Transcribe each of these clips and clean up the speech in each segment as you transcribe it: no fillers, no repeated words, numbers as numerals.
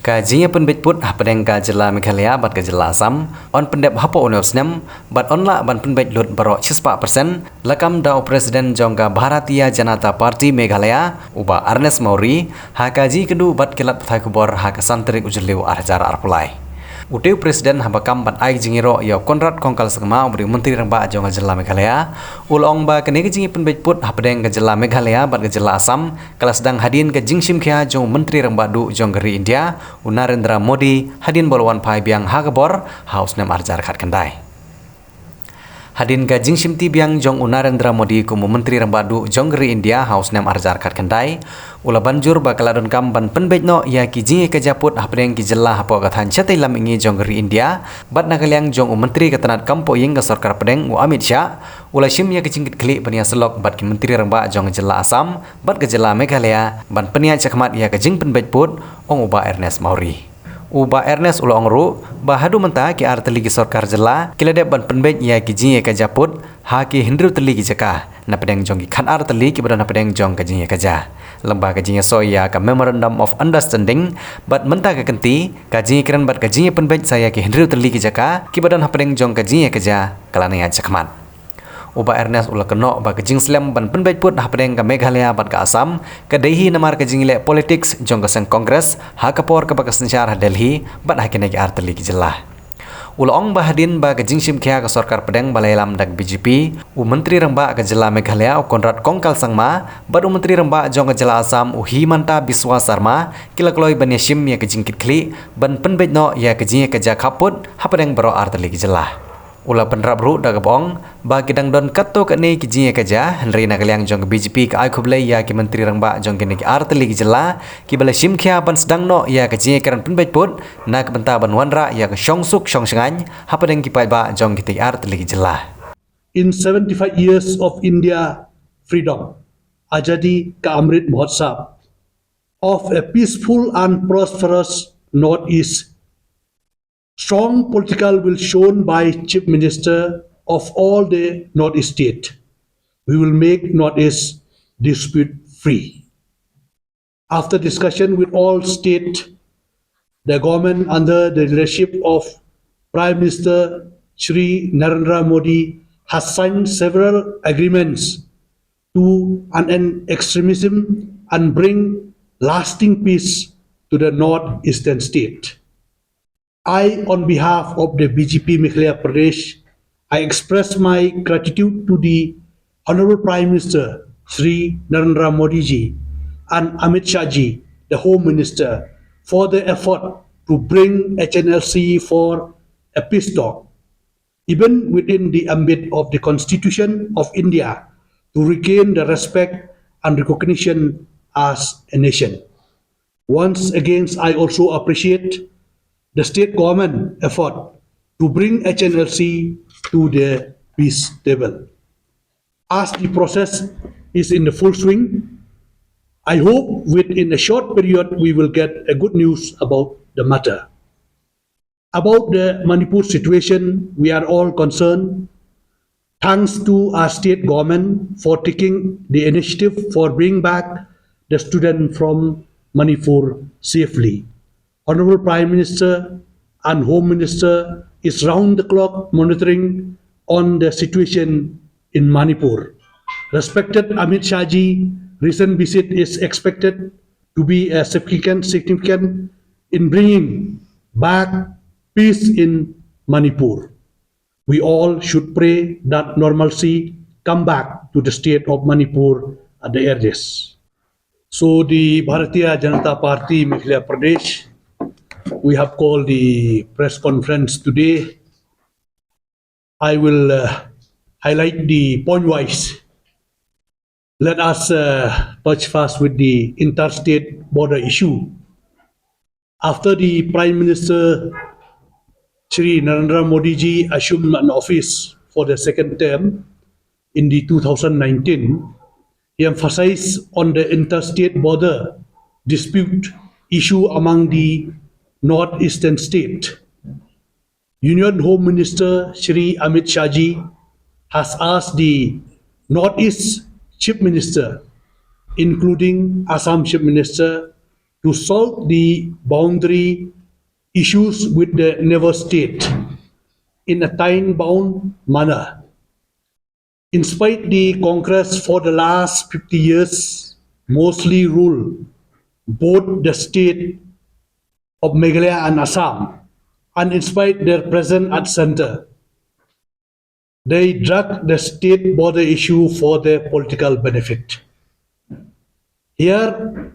Kajinya penbet put hapadeng ka jela Meghalaya bat ka jela Assam on pendep hapo unosnem bat onla ban penbet lut baro 6% lakam dau Presiden jongga Bharatiya Janata Party Meghalaya uba Ernest Mauri ha kaji kedu bat kilat thai khubor ha ka santrik ujliu arjar arpulai. Utiu Presiden habakam ban ai jingiro ya Konrad kongkal sengma ubri Menteri Rangbah jongga jela Meghalaya ulong ba kene jingi penbet put hapadeng ka jela Meghalaya bat ka jela Assam kala sedang hadin ka jingsim khia jong Menteri Rangbah du jonggeri India Narendra Modi hadin bolwan pai biang hagabor haus nem arjar khat kandai. Hadin ka jingsim ti biang jong Narendra Modi kumu Menteri Rangbah du jonggeri India haus nem arjar khat kandai. Ula banjur bakaladon kam ban penbet no ya ki jingi ka japut hapreng ki jella hapo kathan chatai lam ingi jonggeri India bat nakaliang jong Menteri katanat kampo yeng ka sarkar pedeng u Amit Shah ula shim ya ki jingkit kli pania selok bat ki Menteri Rangbah jong jella Assam bat ka jella Meghalaya ban penia chakmat ya ka jing penbet put ong uba Ernest Mauri. Uba Ernest ulo ongru bahadu menta ki ar teli ki sarkar jela kilade ban penbet ya ki jingi ka japut ha ki hindru teli ki jaka na pedeng jong ki khan ar teli ki badan pedeng jong ka jingi ka ja lembah ka jingi soya ka memorandum of understanding bat menta ka kenti ka jingi kran bat ka jingi penbet saya ki hindru teli ki jaka ki badan pedeng jong ka jingi ka ja kalana ya chakmat. Uba Ernest ula keno ba kejing slam ban penbet put hapadeng ka Meghalaya bat ka Assam ka dehi namar kejing le politics jong ka seng kongres ha kapor ka bakas sensyar Delhi bat hakine ki arteli ki jelah. Ula ong bahadin ba kejing sim khia ka sarkar pedeng balai lam dak BJP u Menteri Rangbah ka jela Meghalaya u Konrad kongkal sangma bat u Menteri Rangbah jong ka jela Assam u Himanta Biswa Sarma kila kloi ban yashim ya kejing kit kli ban penbet no ya kejing ka ja Khappud hapadeng baro arteli ki jelah. Ula penrap ru da gabong ba kidang don katto ka nei ki jinge ka ja henry nakaliang jong BJP ka ai khublai ya ki Menteri Rangbah jong ki arteli ki jela ki bala sim khia ban sedang no ya ka jinge karan penbet put na ka benta ban wanra ya ka shongsuk shongsangany hapadeng ki pai ba jong ki arteli ki jela. In 75 years of India freedom, Azadi ka Amrit Mahotsav of a peaceful and prosperous Northeast, strong political will shown by Chief Minister of all the Northeast state. We will make Northeast dispute free. After discussion with all state, the government under the leadership of Prime Minister Shri Narendra Modi has signed several agreements to end extremism and bring lasting peace to the northeastern state. I, on behalf of the BJP Meghalaya Pradesh, I express my gratitude to the Honorable Prime Minister Shri Narendra Modi ji and Amit Shah ji, the Home Minister, for the effort to bring HNLC for a peace talk, even within the ambit of the Constitution of India, to regain the respect and recognition as a nation. Once again, I also appreciate the state government effort to bring HNLC to the peace table. As the process is in the full swing, I hope within a short period we will get a good news about the matter. About the Manipur situation, we are all concerned. Thanks to our state government for taking the initiative for bringing back the student from Manipur safely. Honorable Prime Minister and Home Minister is round the clock monitoring on the situation in Manipur. Respected Amit Shah ji, recent visit is expected to be a significant in bringing back peace in Manipur. We all should pray that normalcy come back to the state of Manipur at the earliest. So the Bharatiya Janata Party Meghalaya Pradesh, we have called the press conference today. I will highlight the point-wise. Let us touch first with the interstate border issue. After the Prime Minister Shri Narendra Modi ji assumed an office for the second term in the 2019, he emphasized on the interstate border dispute issue among the northeastern state. Union Home Minister Shri Amit Shah ji has asked the Northeast Chief Minister, including Assam Chief Minister, to solve the boundary issues with the neighbor state in a time-bound manner. In spite the Congress for the last 50 years mostly rule both the state of Meghalaya and Assam, and in spite their presence at center, they drag the state border issue for their political benefit. Here,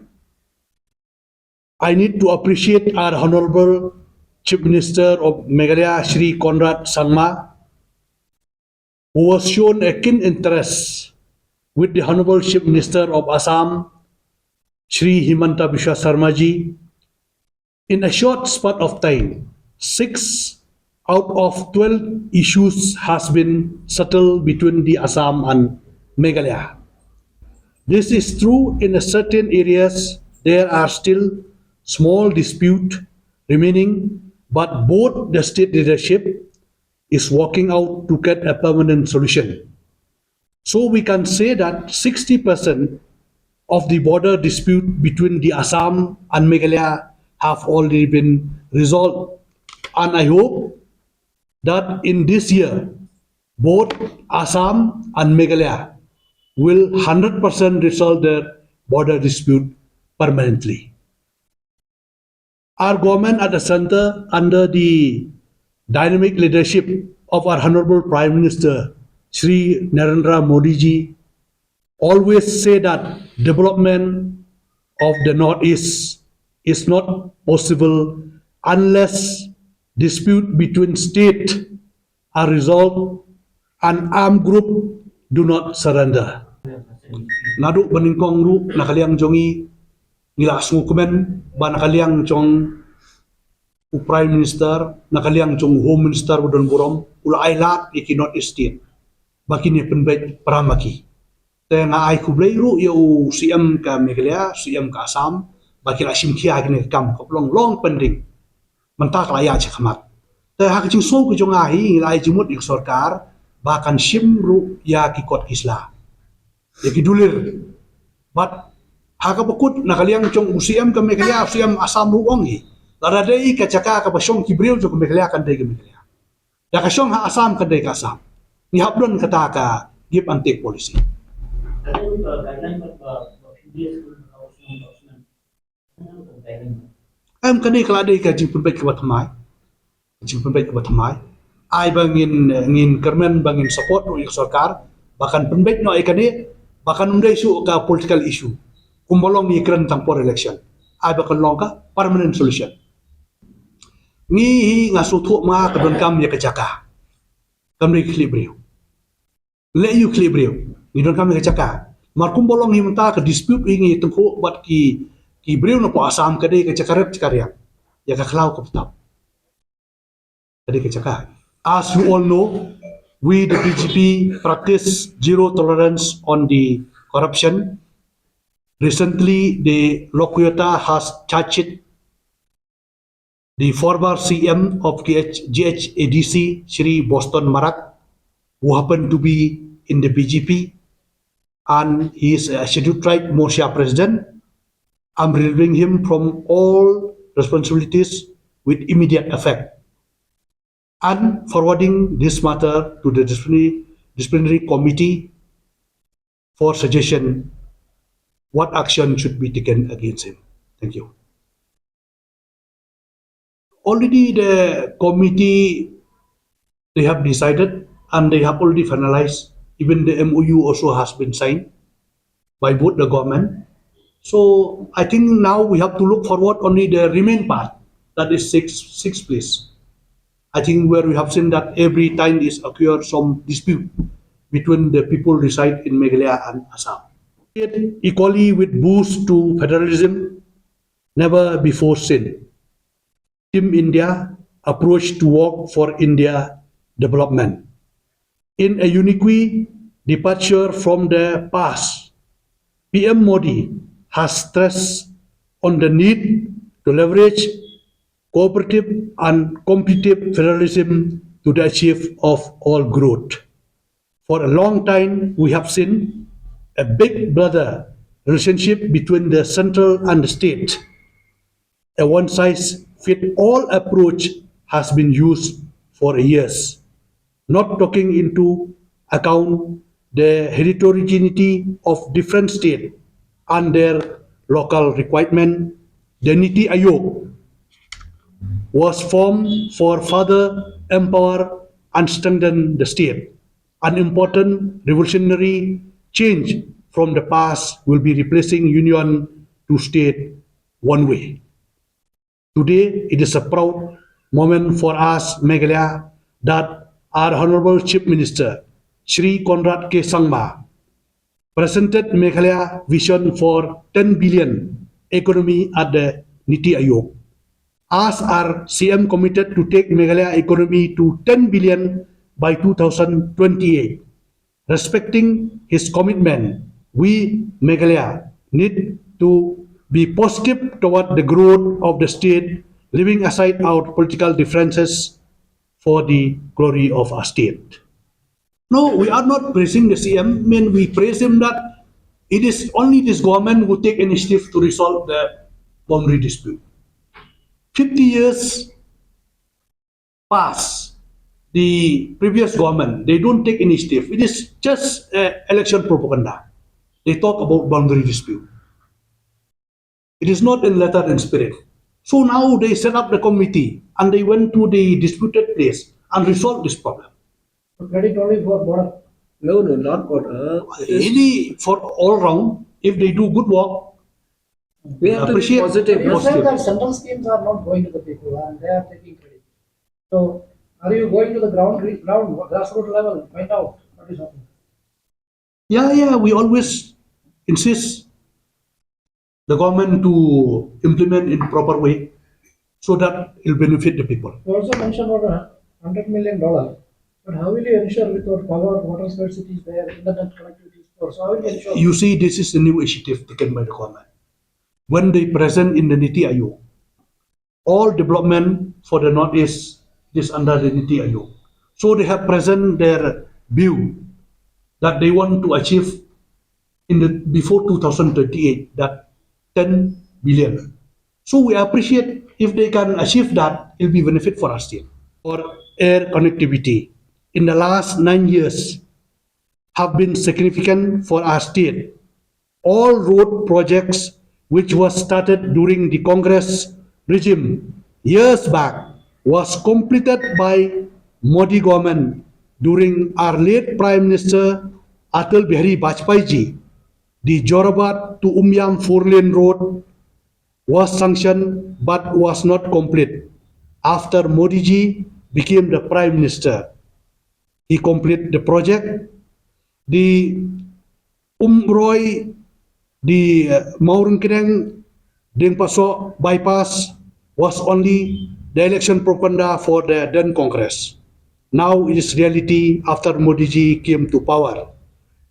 I need to appreciate our Honorable Chief Minister of Meghalaya, Shri Conrad Sangma, who was shown a keen interest with the Honorable Chief Minister of Assam, Shri Himanta Biswa Sarmaji. In a short span of time, 6 out of 12 issues has been settled between the Assam and Meghalaya. This is true in certain areas. There are still small dispute remaining, but both the state leadership is working out to get a permanent solution. So we can say that 60% of the border dispute between the Assam and Meghalaya have already been resolved. And I hope that in this year, both Assam and Meghalaya will 100% resolve their border dispute permanently. Our government at the center, under the dynamic leadership of our Honorable Prime Minister, Shri Narendra Modi ji, always say that development of the Northeast is not possible unless dispute between state are resolved and armed group do not surrender. Nadu baningkong ru nakaliang jongi nila asmukumen ba nakaliang chong Prime Minister nakaliang chong Home Minister budon burom ula ay lat iki Northeast state bakini penbet paramaki. Te nga ay kublay ru yo CM ka Meghalaya, CM ka Assam baki la sim kia gini kam koplong long pending mentak laya cakamat. Te hak jing so ku jong ahi nilai jimut ik sorkar bahkan sim ru ya kikot kisla. Ya kidulir. But hak bakut nakaliang chong CM ka Meghalaya, CM Assam ru ongi. Lara dei ka caka ka basyong kibril jo ka Meghalaya kan dei ka Meghalaya. Ya ka syong ha Assam kan dei ka Assam. Ni hablon kata ka give and take policy. Em kani kala dei ka jing penbait ka bathamai. Jing penbait ka bathamai. Ai bangin ngin kermen bangin support no ik sarkar bahkan penbait no ai kani bahkan undai su ka political issue. Kumbolong ni keren tang for election. Ai bahkan long ka permanent solution. Ngi ngasu thuk ma ka don kam ya ka jaka. Kamri equilibrium. Le you equilibrium. Ni don kam ya ka jaka. Mar kumbolong ni menta ka dispute ingi tengko bat ki breu no po Assam ka dei ka cakarep cakariang. Ya ka khlau ka petap. Ka dei ka jaka. As you all know, we the BJP practice zero tolerance on the corruption. Recently, the Lokyota has charged the former CM of GHADC, Shri Boston Marak, who happened to be in the BJP, and he is a scheduled tribe Mosia president. I'm relieving him from all responsibilities with immediate effect and forwarding this matter to the disciplinary committee for suggestion what action should be taken against him. Thank you. Already the committee, they have decided and they have already finalized. Even the MOU also has been signed by both the government. So I think now we have to look forward only the remain part, that is six place. I think where we have seen that every time is occur some dispute between the people reside in Meghalaya and Assam. Equally with boost to federalism, never before seen. Team India approach to work for India development. In a unique departure from the past, PM Modi has stressed on the need to leverage cooperative and competitive federalism to the achieve of all growth. For a long time, we have seen a big brother relationship between the central and the state. A one-size-fits-all approach has been used for years, not taking into account the heterogeneity of different states and their local requirement. The Niti Aayog was formed for further empower and strengthen the state. An important revolutionary change from the past will be replacing union to state one way. Today, it is a proud moment for us, Meghalaya, that our Honorable Chief Minister, Shri Conrad K. Sangma, presented Meghalaya vision for 10 billion economy at the Niti Aayog. As our CM committed to take Meghalaya economy to 10 billion by 2028. Respecting his commitment, we Meghalaya need to be positive toward the growth of the state, leaving aside our political differences for the glory of our state. No, we are not praising the CM. I mean, we praise him that it is only this government who take initiative to resolve the boundary dispute. 50 years pass, the previous government, they don't take initiative. It is just election propaganda. They talk about boundary dispute. It is not in letter and spirit. So now they set up the committee and they went to the disputed place and resolved this problem. Credit only for border. No, no, not border. Any for all round, if they do good work, We have to be appreciate- positive. You Positive. said that central schemes are not going to the people and they are taking credit. So are you going to the ground grassroots level, find out what is happening? yeah, we always insist the government to implement in proper way so that it will benefit the people. You also mentioned about $100 million, but how will you ensure without power, water scarcity is there, internet connectivity is poor? So how will you ensure? You see, this is the new initiative taken by the government. When they present in the Niti Aayog, all development for the Northeast is under the Niti Aayog. So they have present their view that they want to achieve in the before 2038 that 10 billion. So we appreciate if they can achieve that, it will be benefit for us still. For air connectivity, in the last 9 years have been significant for our state. All road projects which was started during the Congress regime years back was completed by Modi government during our late Prime Minister Atal Bihari Vajpayee ji. The Jorabat to Umyam 4-lane road was sanctioned but was not complete. After Modi ji became the Prime Minister, he completed the project. The Umroy, the Maurungkireng Deng Paso bypass was only the election propaganda for the then Congress. Now it is reality after Modi ji came to power.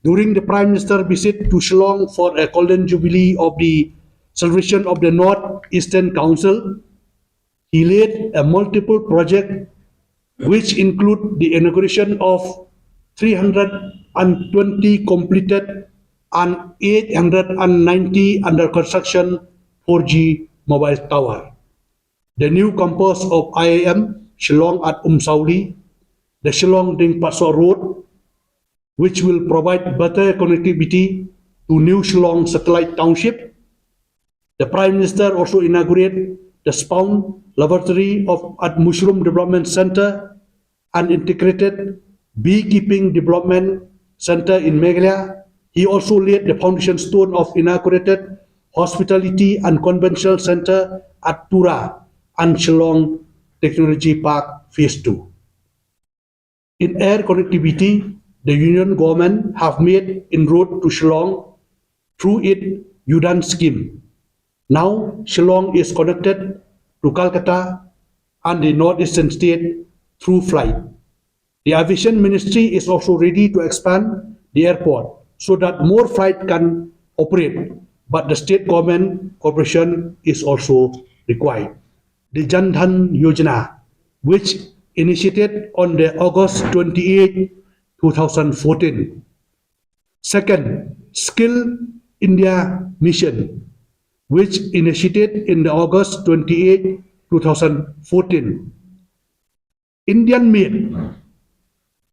During the Prime Minister visit to Shillong for a golden jubilee of the celebration of the North Eastern Council, he led a multiple project which include the inauguration of 320 completed and 890 under construction 4G mobile tower. The new campus of IIM Shillong at Sauli, the Shillong Deng Paso Road, which will provide better connectivity to New Shillong Satellite Township. The Prime Minister also inaugurated the Spawn Laboratory at Mushroom Development Center and integrated beekeeping development center in Meghalaya. He also laid the foundation stone of inaugurated hospitality and conventional center at Tura and Shillong Technology Park Phase 2. In air connectivity, the Union government have made inroad to Shillong through its Udan scheme. Now Shillong is connected to Calcutta and the northeastern state through flight. The Aviation Ministry is also ready to expand the airport so that more flight can operate, but the state government cooperation is also required. The Jan Dhan Yojana, which initiated on the August 28, 2014. Second, Skill India Mission, which initiated in the August 28, 2014. Indian Meat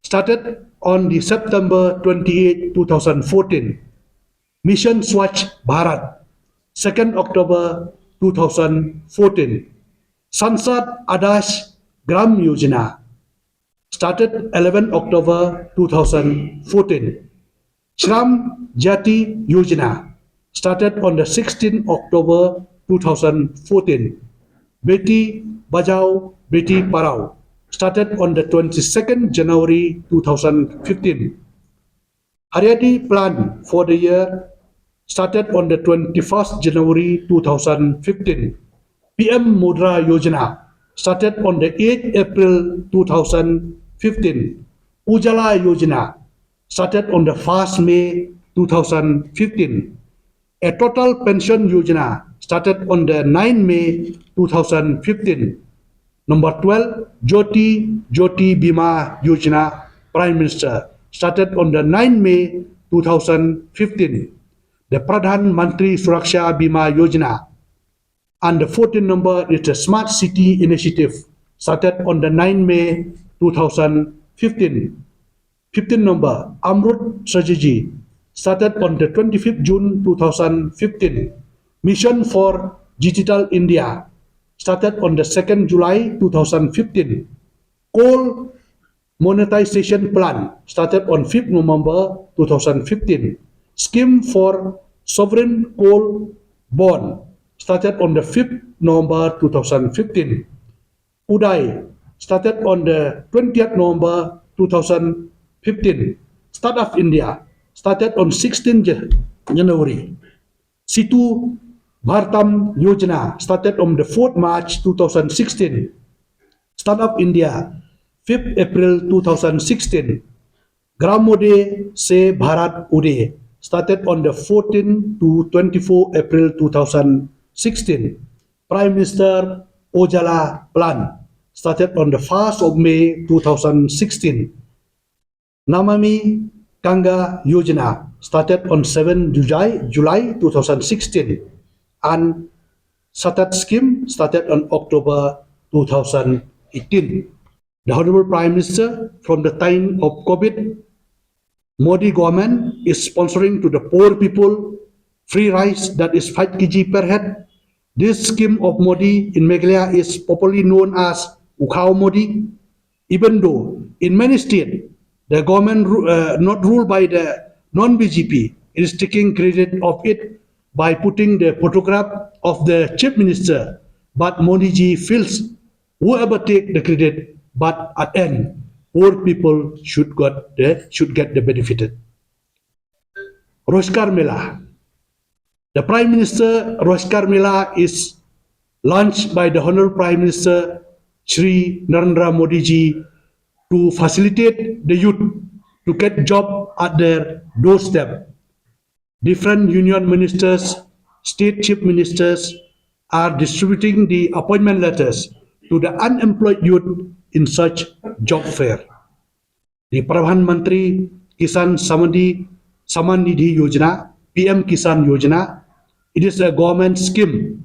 started on the September 28, 2014. Mission Swachh Bharat, 2nd October 2014. Sansad Adarsh Gram Yojana, started 11 October 2014. Shram Jati Yojana, started on the 16th October 2014. Beti Bajao Beti Parao, started on the 22nd January 2015. Haryadi Plan for the year started on the 21st January 2015. PM Mudra Yojana started on the 8th April 2015. Ujala Yojana started on the 1st May 2015. A total pension Yojana started on the 9th May 2015. Number 12, Jyoti Bima Yojana, Prime Minister, started on the 9th May 2015. The Pradhan Mantri Suraksha Bima Yojana, and the 14th number is the Smart City Initiative, started on the 9th May 2015. 15th number, Amrut Strategy, started on the 25th June 2015. Mission for Digital India, started on the 2nd July 2015. Coal Monetization Plan, started on 5th November 2015. Scheme for Sovereign Coal Bond, started on the 5th November 2015. Uday, started on the 20th November 2015. Startup India, started on 16th January. Situ Bhartam Yojana, started on the 4th March 2016. Startup India, 5th April 2016. Gramode Se Bharat Ude, started on the 14 to 24 April 2016. Prime Minister Ojala Plan, started on the 1st of May 2016. Namami Ganga Yojana, started on 7 July 2016. And Satat Scheme started on October 2018. The Honorable Prime Minister, from the time of COVID, Modi government is sponsoring to the poor people free rice, that is 5 kg per head. This scheme of Modi in Meghalaya is popularly known as Ukhao Modi, even though in many states the government not ruled by the non-BJP is taking credit of it by putting the photograph of the chief minister. But Modi ji feels whoever take the credit, but at end poor people should get the benefited. Roshkar Mela. The Prime Minister Roshkar Mela is launched by the Honorable Prime Minister Shri Narendra Modi ji to facilitate the youth to get job at their doorstep. Different union ministers, state chief ministers are distributing the appointment letters to the unemployed youth in such job fair. The Pradhan Mantri Kisan Saman Nidhi Yojana, PM Kisan Yojana, it is a government scheme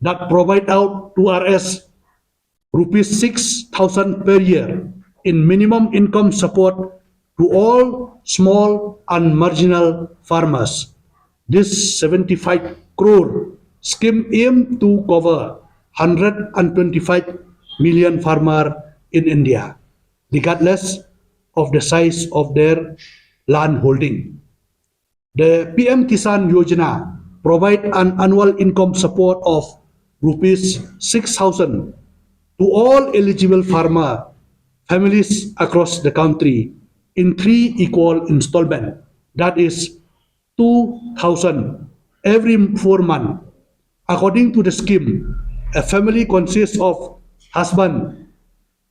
that provide out to Rs rupees 6,000 per year in minimum income support to all small and marginal farmers. This 75 crore scheme aims to cover 125 million farmers in India, regardless of the size of their land holding. The PM Kisan Yojana provide an annual income support of rupees 6,000 to all eligible farmer families across the country in 3 equal installments, that is 2,000 every 4 months. According to the scheme, a family consists of husband,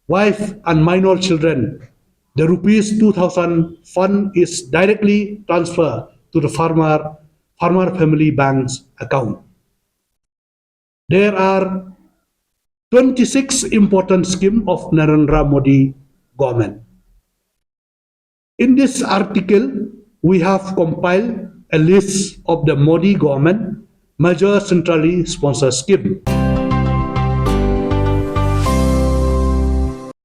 wife and minor children. The rupees 2,000 fund is directly transferred to the farmer family bank's account. There are 26 important schemes of Narendra Modi government. In this article, we have compiled a list of the Modi government major centrally sponsored scheme.